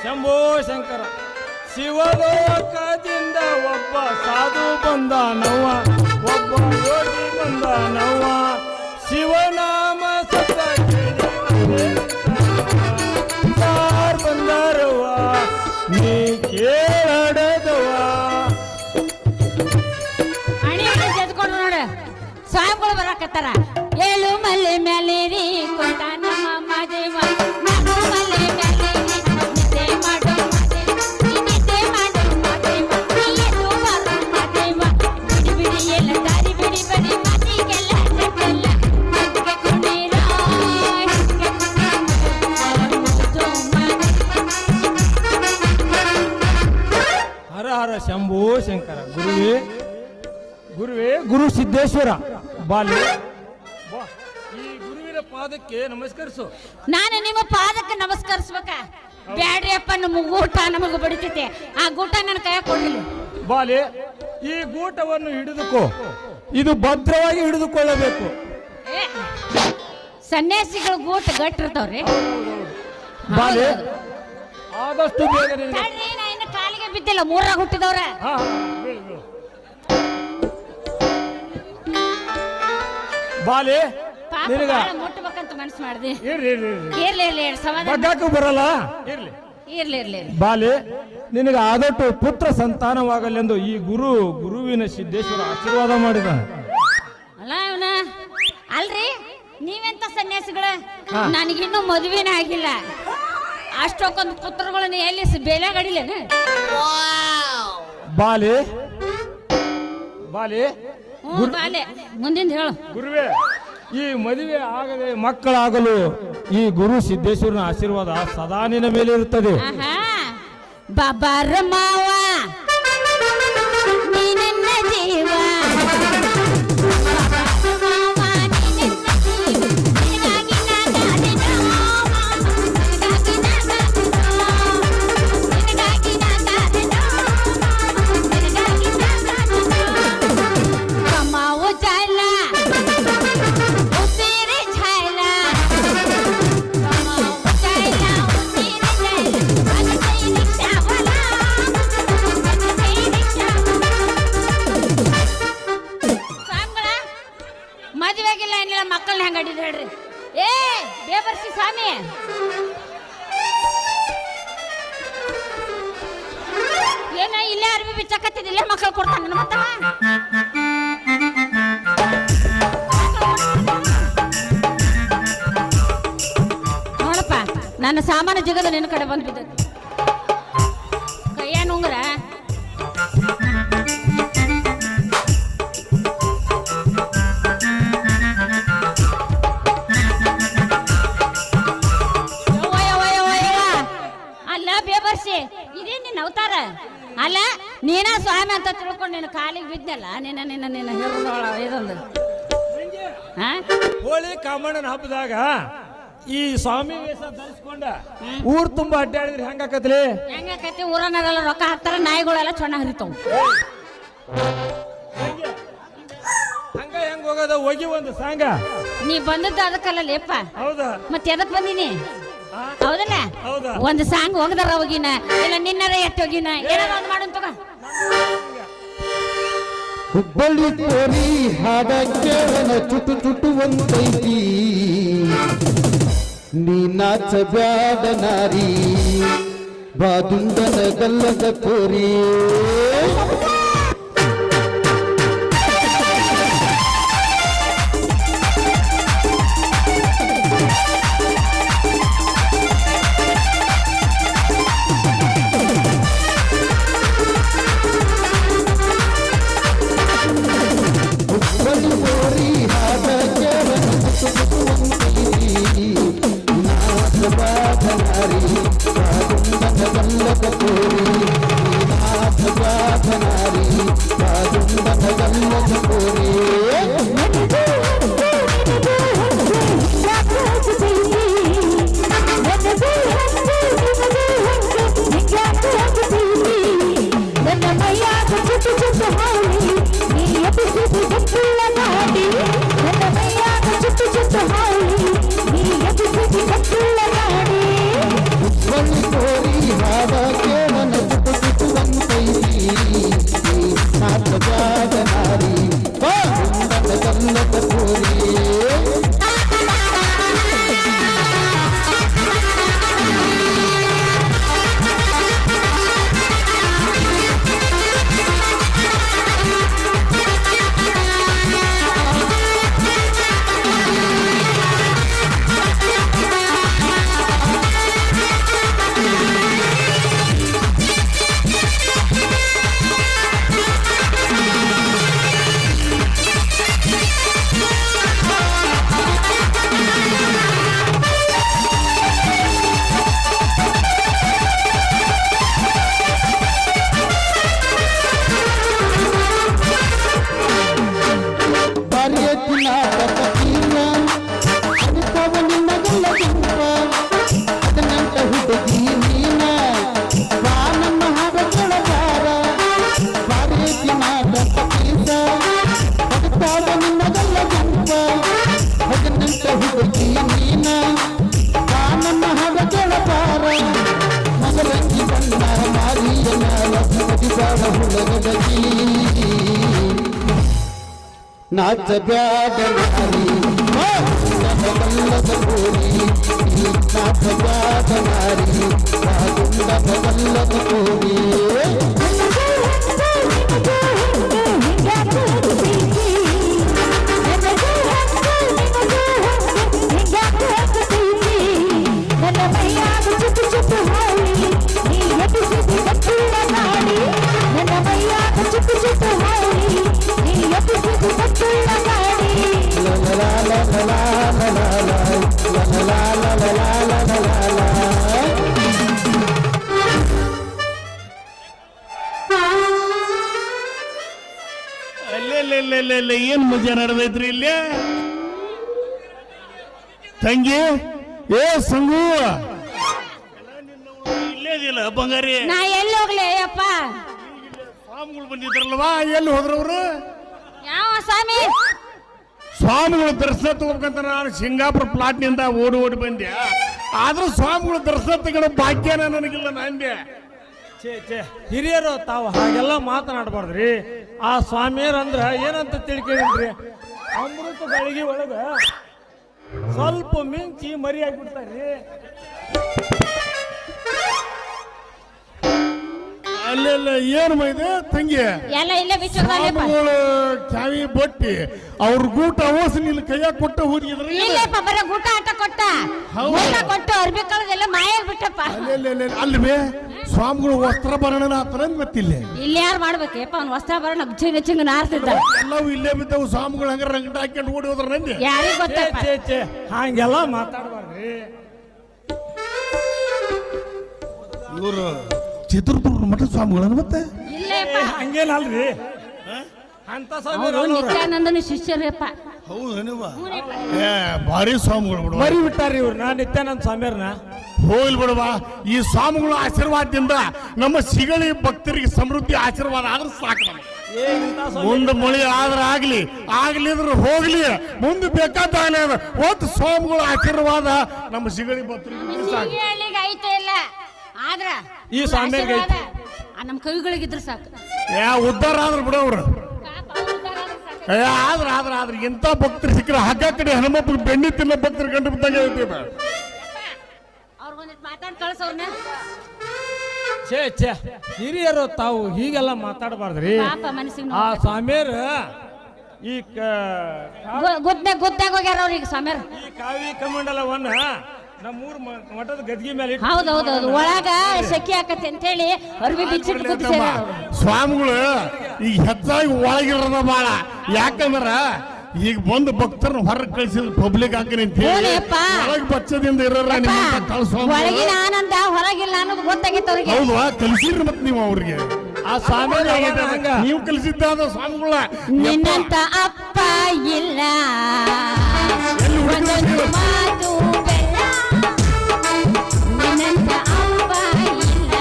ಶಂಭೋ ಶಂಕರ ಶಿವಲೋಕದಿಂದ ಒಬ್ಬ ಸಾಧು ಬಂದ ನವ್ವ, ಒಬ್ಬ ಯೋಗಿ ಬಂದ ನವ್ವ, ಶಿವನಾಮ ಸತ ಯಾರ್ ಬಂದಾರವ್ವ ನೀ ಕೇಳಡದವ. ಅಣಿ ಜದ್ಕೊಂಡು ನೋಡ ಸ್ವಾಮಿಗಳು ಬರಾಕತ್ತಾರ. ಏಳು ಮಲೆ ಮೇಲೆ ರೀ ಕೊಟ್ಟ ನಮ್ಮ ಮಾದೇವ, ನಾನು ಮಲೆ ಮೇಲೆ ನಿದ್ದೆ ಮಾಡೋ ಮಾದೇವ, ನಿದ್ದೆ ಮಾಡೋ ಮಾದೇವ, ನೀನು ಬರೋ ಮಾದೇವ, ಬಿಡಿ ಬಿಡಿ ಎಲ್ಲ ದಾರಿ ಬಿಡಿ ಬಡಿ ಮಾತಿಗೆಲ್ಲ ಜಗಲ್ಲ ಮತ್ತಿಗೆ ಕುಣಿರ ಹರ ಹರ ಶಂಭೋ ಶಂಕರ. ಗುರುವೇ ಗುರುವೇ ಗುರು ಸಿದ್ದೇಶ್ವರ ಬಾಲ್ಯ ಬಾ, ಈ ಗುರುವಿನ ಪಾದಕ್ಕೆ ನಮಸ್ಕರಿಸು. ನಾನು ನಿಮ್ಮ ಪಾದಕ್ಕೆ ನಮಸ್ಕರಿಸ್ಬೇಕ? ಬ್ಯಾಡ್ರಿ ಅಪ್ಪ, ನಮ್ಮ ಊಟ ನಮಗೆ ಬಡಿತೈತೆ, ಆ ಗೂಟ ನನ್ನ ಕೈ ಕೊಡ್ಲಿಲ್ಲ. ಬಾಲೆ ಈ ಗೂಟವನ್ನು ಹಿಡಿದುಕೋ, ಇದು ಭದ್ರವಾಗಿ ಹಿಡಿದುಕೊಳ್ಳಬೇಕು. ಏ, ಸನ್ಯಾಸಿಗಳು ಗೂಟ ಗಟ್ಟಿರ್ತಾವ್ರಿ. ಬಾಲೆ ಆದಷ್ಟು ಬೇಗ ನಿನಗೆ- ತಡ್ರಿ, ನಾ ಇನ್ನು ಕಾಲಿಗೆ ಬಿದ್ದಿಲ್ಲ, ಮೂರಾಗ ಹುಟ್ಟಿದವ್ರ. ಹಾ, ಬೀಳು, ಬೀಳು. ಬಾಲೆ ಪಾಪ ನಿನಗ ಬಾಳ ಮುಟ್ಟಬೇಕಂತ ಮನಸ್ಸು ಮಾಡಿದೆ. ಇರ್ಲಿ ಇರ್ಲಿ ಇರ್ಲಿ. ಇರ್ಲಿ ಇರ್ಲಿ ಇರ್ಲಿ, ಸಮಾಧಾನ ಬಗ್ಗಾಕು ಬರಲ್ಲ. ಇರ್ಲಿ ಇರ್ಲಿ ಇರ್ಲಿ ಇರ್ಲಿ. ಬಾಲೆ ನಿನಗೆ ಆದಟ್ಟು ಪುತ್ರ ಸಂತಾನವಾಗಲೆಂದು ಈ ಗುರುವಿನ ಸಿದ್ದೇಶ್ವರ ಆಶೀರ್ವಾದ ಮಾಡಿದ. ಅಲ್ಲ ಅವನ ಅಲ್ರಿ, ನೀವೆಂತ ಸನ್ಯಾಸಿಗಳ? ಹಾ. ನನಗಿನ್ನೂ ಮದುವೆನೇ ಆಗಿಲ್ಲ, ಅಷ್ಟೊಂದು ಪುತ್ರಗಳನ್ನ ಎಲ್ಲಿ ಬೆಲೆ ಗಡಿಲೇನ? ಬಾಲೆ ಬಾಲೆ ಬಾಲೆ ಮುಂದಿಂದ ಹೇಳು. ಗುರುವೇ, ಈ ಮದುವೆ ಆಗದೆ ಮಕ್ಕಳಾಗಲು ಈ ಗುರು ಸಿದ್ದೇಶ್ವರನ ಆಶೀರ್ವಾದ ಸದಾ ನಿನ್ನ ಮೇಲೆ ಇರುತ್ತದೆ. ಆಹಾ, ಬಾಬಾರ ಮಾವ ನೀ ನನ್ನ ಜೀವ, ಬಾಬಾರ ಮಾವ ನೀ ನನ್ನ ಜೀವ, ನಿನಗಾಗಿ ನಾನಾದೆನೋ ಮಾವ, ನಿನಗಾಗಿ ನಾನಾದೆನೋ, ನಿನಗಾಗಿ ನಾನಾದೆನೋ ಮಾವ, ನಿನಗಾಗಿ ನಾನಾದೆನೋ. ಕಮಾವು ಜಾಲ ಉಸಿರಿ ಝಾಲ, ಕಮಾವು ಜಾಲ ಉಸಿರಿ ಝಾಲ, ಮಗಸೈ ರಿಕ್ಷಾವಲ, ಮಗಸೈ ರಿಕ್ಷಾವಲ. ಸ್ವಾಮಿಗಳ ಮದುವೆಗಿಲ್ಲ ಏನಿಲ್ಲ, ಮಕ್ಕಳನ್ನ ಹೆಂಗ ಅಡಿದ್ರು ಹೇಳ್ರಿ. ಏ ಬೇಬರ್ಸಿ ಸ್ವಾಮಿ, ಏನ ಇಲ್ಲೇ ಅರ್ಬಿ ಬಿಚ್ಚಕತ್ತಿದ್ದಿಲ್ಲ, ಮಕ್ಕಳು ಕೊಡ್ತಾನ ನನ್ನ ಮತ್ತ. ನೋಡಪ್ಪ, ನನ್ನ ಸಾಮಾನು ಜಿಗದ ನಿನ್ನ ಕಡೆ ಬಂದು ಬಿದ್ದೈತಿ. ಕೈಯಾನ ಉಂಗ್ರ ಯವ್ವ, ಯವ್ವ, ಯವ್ವ, ಯವ್ವ. ಅಲ್ಲ ಬೇಬರ್ಸಿ, ಇದೇ ನಿನ್ನ ಅವತಾರ ಅಲ್ಲ? ನೀನ ಸ್ವಾಮಿ ಅಂತ ತಿಳ್ಕೊಂಡು ನಿನ್ನ ಕಾಲಿಗೆ ಬಿದ್ದಲ್ಲ, ನಿನ್ನ ನಿನ್ನ ನಿನ್ನ ಹೇಳೋಳ ಇದೊಂದು. ಹಾ, ಹೋಳಿ ಕಾಮಣ್ಣನ ಹಬ್ಬದಾಗ ಈ ಸ್ವಾಮಿ ವೇಷ ಧರಿಸ್ಕೊಂಡ ಊರ್ ತುಂಬಾ ಅಡ್ಡಾಡಿದ್ರೆ ಹೆಂಗಾಕತ್ಲಿ? ಹೆಂಗಾಕತಿ? ಊರನರೆಲ್ಲ ರೊಕ್ಕ ಹಾಕ್ತಾರ, ನಾಯಿಗಳೆಲ್ಲ ಚೊಣ್ಣ ಹರಿತಾವ. ಹಂಗ ಹೆಂಗ್ ಹೋಗೋದ? ಹೋಗಿ ಒಂದು ಸಾಂಗ. ನೀ ಬಂದದ್ದು ಅದಕ್ಕಲ್ಲ ಲೇಪ, ಹೌದಾ? ಮತ್ತೆ ಎದಕ್ ಬಂದಿನಿ? ಹಾ? ಹೌದಲ್ಲ? ಹೌದಾ? ಒಂದು ಸಾಂಗ್ ಹೋಗದಾರ ಹೋಗಿನ, ಇಲ್ಲ ನಿನ್ನರ ಎತ್ತಿ ಹೋಗಿನ, ಏನಾರ ಒಂದು ಮಾಡೋನ್ ತಗೋ. ಹುಬ್ಬಳ್ಳಿ ಕೋರಿ ಹಾಡ ಕೇಳನ ಚುಟು ಚುಟುವಂತೈತಿ, ನೀ ನಾಚ ಬ್ಯಾಡ ನಾರಿ, ಬಾದುಂಡನ ಗಲ್ಲದ ಕೋರಿ. ಹುಬ್ಬಳ್ಳಿ ಕೋರಿ ಹಾಡ ಕೇಳನ ಚುಟು ಚುಟುವಂತೈತಿ, ನಾಚ ಬ್ಯಾಡ ನಾರಿ, ಬಾದುಂಡನ ಗಲ್ಲದ ಕೋರಿ, ನಾಚ ಬ್ಯಾಡ ನಾರಿ, ನಾಚ ಬ್ಯಾಡ ನಾರಿ ಬಲ್ಲದ ಕೋರಿ ನಾಚ ಬ್ಯಾಡ ನಾರಿ ಗುಂಡದ ಬಲ್ಲದ ಕೋರಿ ಅಲ್ಲೇ ಏನ್ ಮಜಾ ನಡೆದೈತ್ರಿ ಇಲ್ಲಿ ತಂಗಿ ಏ ಸಂಗು ಇಲ್ಲೇ ಇದೆಯಲ್ಲ ಬಂಗಾರಿ ನಾ ಎಲ್ಲಿ ಹೋಗ್ಲಿ ಅಯ್ಯಪ್ಪ ಸ್ವಾಮಿಗಳು ಬಂದಿದ್ರಲ್ವಾ ಎಲ್ಲಿ ಹೋದ್ರವ್ರು ಯಾವ ಸ್ವಾಮಿ ಸ್ವಾಮಿಗಳು ದರ್ಶನ ತಗೋಬೇಕಂತ ನಾನು ಸಿಂಗಾಪುರ ಪ್ಲಾಟ್ನಿಂದ ಓಡಿ ಬಂದೆ ಆದ್ರೂ ಸ್ವಾಮಿಗಳು ದರ್ಶನ ತಗೊಳ್ಳೋ ಭಾಗ್ಯನ ನನಗಿಲ್ಲ ನಂದೆ ಛೇ ಹಿರಿಯರು ತಾವು ಹಾಗೆಲ್ಲ ಮಾತನಾಡಬಾರ್ದ್ರಿ ಆ ಸ್ವಾಮಿಯರಂದ್ರ ಏನಂತ ತಿಳ್ಕೊಂಡಿದ್ರಿ ಅಮೃತ ಗಳಿಗೆ ಒಳಗ ಸ್ವಲ್ಪ ಮಿಂಚಿ ಮರಿ ಆಗ್ಬಿಡ್ತಾರ್ರಿ ಅಲ್ಲೆಲ್ಲ ಏನು ಮೈದೆ ತಂಗಿ ಎಲ್ಲ ಇಲ್ಲೇ ಬಿಚ್ಚೋದಲ್ಲಪ್ಪ ಸ್ವಾಮಿಗಳು ಚಾವಿ ಬಟ್ಟಿ ಅವ್ರ ಗೂಟ ಓಸಿ ನಿಲ್ ಕೈಯಾಗ ಕೊಟ್ಟ ಹೋಗಿದ್ರಿ ಇಲ್ಲಪ್ಪ ಬರ ಊಟ ಆಟ ಕೊಟ್ಟ ಹೌದು. ಊಟ ಕೊಟ್ಟು ಅರ್ಬಿ ಕಳೆದೆಲ್ಲ ಮಾಯ ಬಿಟ್ಟಪ್ಪ ಅಲ್ವೇ ಸ್ವಾಮಿಗಳು ವಸ್ತ್ರಾಭರಣ ಆತರ ಗೊತ್ತಿಲ್ಲ ಇಲ್ಲಿ ಯಾರು ಮಾಡ್ಬೇಕಪ್ಪ ಅವ್ನ ವಸ್ತ್ರ ಬರ ಚಿಂಗ ನಾರ್ತಿದ್ದ ಎಲ್ಲವೂ ಇಲ್ಲೇ ಬಿದ್ದವು ಸ್ವಾಮಿಗಳು ಹಂಗ ರಂಗಟ ಹಾಕೊಂಡು ಓಡಿ ಹೋದ್ರ ನಂದೆ ಯಾರಿಗ್ ಗೊತ್ತಪ್ಪ ಛೇ ಹಂಗೆಲ್ಲ ಮಾತಾಡಬಾರ್ದ್ರಿ ಇವರು ಚಿತ್ರದುರ್ಗ ಮಠ ಸ್ವಾಮಿಗಳನ್ನ ಮತ್ತೆ ಇಲ್ಲಪ್ಪ ಹಂಗೇನಲ್ರಿ ಅಂತ ಸ್ವಾಮಿ ನಿತ್ಯಾನಂದನ ಶಿಷ್ಯರಪ್ಪ ಹೌದು ಏ ಭಾರಿ ಸ್ವಾಮಿಗಳು ಬಿಡುವ ಮರಿ ಬಿಟ್ಟಾರ್ರಿ ಇವ್ರನ್ನ ನಿತ್ಯಾನಂದ ಸ್ವಾಮಿಯರ್ನ ಹೋಗ್ಲಿ ಬಿಡುವ ಈ ಸ್ವಾಮಿಗಳ ಆಶೀರ್ವಾದದಿಂದ ನಮ್ಮ ಸಿಗಳಿ ಭಕ್ತರಿಗೆ ಸಮೃದ್ಧಿ ಆಶೀರ್ವಾದ ಆದ್ರೆ ಸಾಕು ನಮಗೆ. ಮುಂದೆ ಮಳಿ ಆದ್ರೆ ಆಗ್ಲಿದ್ರೆ ಹೋಗ್ಲಿ ಮುಂದೆ ಬೇಕಾದಾಗಲೇ ಒಟ್ಟು ಸ್ವಾಮಿಗಳ ಆಶೀರ್ವಾದ ನಮ್ಮ ಸಿಗಳಿ ಭಕ್ತರಿಗೆ ಸಾಕು ಹಳ್ಳಿಗೆ ಐತೆ ಇಲ್ಲ ಆದ್ರ ಈ ಸ್ವಾಮಿಯರ್ಗೆ ಐತೆ. ನಮ್ಮ ಕವಿಗಳಿಗಿದ್ರು ಸಾಕು ಉದ್ಧಾರ ಆದ್ರೆ ಬಿಡವ್ರು ಆದ್ರೆ ಎಂತ ಭಕ್ತರು ಸಿಕ್ಕರೆ ಹಗ್ಗ ಕಡೆ ಹನುಮಪ್ಪನ ಬೆಣ್ಣಿ ತಿನ್ನೋ ಭಕ್ತರು ಕಂಡು ಬಿದ್ದಾಗ ಐತಿ ಅವ್ರಿಗೊಂದಿಟ್ಟು ಮಾತಾಡ್ ಕಳ್ಸವ್ರನ್ನ ಛೇ ಹಿರಿಯರು ತಾವು ಹೀಗೆಲ್ಲ ಮಾತಾಡಬಾರ್ದ್ರಿ ಪಾಪ ಮನಸ್ಸಿಗೆ ಆ ಸ್ವಾಮಿಯರ್ ಈ ಗುದ್ದಾಗ ಹೋಗ್ಯಾರ ಅವ್ರಿಗೆ ಸ್ವಾಮ್ಯಾರ ಈ ಕಾವಿ ಕಮಂಡಲವನ್ನ ನಮ್ಮೂರ್ ಮಠದ ಗದ್ಗಿ ಮೇಲೆ ಇಟ್ಟು ಹೌದೌದೌದು ಒಳಗ ಸೆಕೆ ಆಕತಿ ಅಂತ ಹೇಳಿ ಅರ್ಬಿ ಬಿಚ್ಚಿಟ್ಟು ಕೂತಿಸ್ಯಾರ ಅವ್ರು. ಸ್ವಾಮಿಗಳು ಈಗ ಹೆಚ್ಚಾಗಿ ಒಳಗಿರೋದ ಬಾಳ ಯಾಕಂದ್ರ ಈಗ ಬಂದು ಭಕ್ತರನ್ನ ಹೊರಗೆ ಕಳಿಸಿದ ಪಬ್ಲಿಕ್ ಹಾಕಿನಿ ಅಂತ ಹೇಳಿ ಹೌದಪ್ಪ. ಒಳಗೆ ಬಚ್ಚದಿಂದ ಇರೋರ ನಿಮ್ಮ ಕಳ್ಸೋ ಒಳಗಿನ ಆನಂದ ಹೊರಗಿಲ್ಲ ಅನ್ನೋದು ಗೊತ್ತಾಗಿತ್ತು ಅವ್ರಿಗೆ ಹೌದು ಕಲಿಸಿದ್ರಿ ಮತ್ ನೀವು ಅವ್ರಿಗೆ ಆ ಸ್ವಾಮಿಯರ್ ಹಂಗ ನೀವು ಕಲಿಸಿದ್ದಾದ ಸ್ವಾಮಿಗಳ ನಿನ್ನಂತ ಅಪ್ಪ ಇಲ್ಲ ಎಲ್ಲಿ ಹುಡುಕಿದ್ರೆ ಒಂದೊಂದು ಮಾತು ಬೆಲ್ಲ ನಿನ್ನಂತ ಅಪ್ಪ ಇಲ್ಲ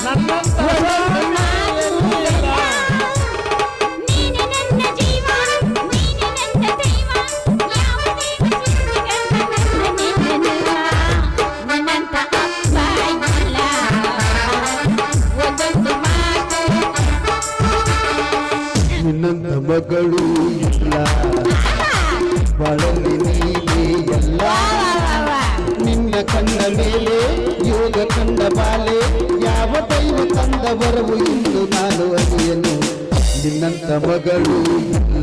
ನನ್ನಂತ ಒಂದೊಂದು ಮಾತು ಬೆಲ್ಲ ನೀನೆ ನನ್ನ ಜೀವ ನೀನೆ ನನ್ನ ದೈವ ಯಾವ ದೈವ ನಿನ್ನಂತ ಅಪ್ಪ ಇಲ್ಲ ಒಂದೊಂದು ಮಾತು ನಿನ್ನಂತ ಮಗಳು ಇಲ್ಲ ಬಳಲಿ ನೀನೇ ಎಲ್ಲ ನಿನ್ನ ಕಣ್ಣ ಮೇಲೆ ಯೋಗ ಕಂಡ ಬಾಲೆ ಯಾವ ದೈವ ತಂದ ಬರವು ಎಂದು ನಾನು ಅರಿಯನು ನಿನ್ನಂತ ಮಗಳು ಇಲ್ಲ